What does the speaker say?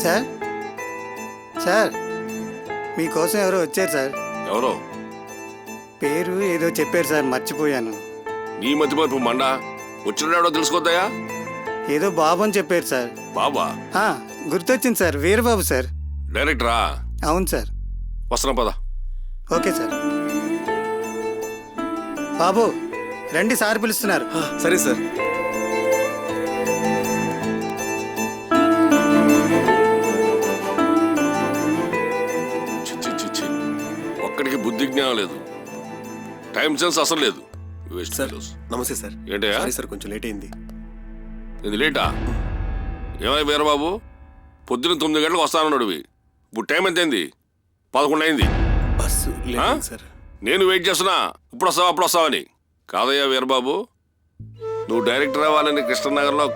Sir sir మీకోసం ఎవరో వచ్చారు సార్. ఎవరో? పేరు ఏదో చెప్పారు సార్, మర్చిపోయాను. నీ మధ్య మరపు మండ వచ్చినాడో తెలుసుకోద్దాయా? ఏదో బాబు అని చెప్పారు సార్. బాబా? గుర్తొచ్చింది సార్, వీరబాబు సార్. డైరెక్టరా? అవును సార్. వస్తున్నాం పద. Okay sir. బాబు రండి, సార్ పిలుస్తున్నారు. సరే సార్. ఒక్కడికి బుద్ధి జ్ఞానం లేదు, టైం సెన్స్ అసలు లేదు. సార్ నమస్తే సార్. ఏంటయ్యా? సార్ కొంచెం లేట్ అయింది. ఇది లేటా? ఏమై వీరబాబు, పొద్దున్న 9 గంటలకు వస్తానన్నాడు. ఇప్పుడు టైం ఎంతైంది? 11 అయింది. Bus late sir. నేను వెయిట్ చేస్తున్నా, ఇప్పుడు వస్తావా అప్పుడు వస్తావని. కాదయ్యా వీరబాబు, నువ్వు డైరెక్టర్ అవ్వాలని కృష్ణనగర్లో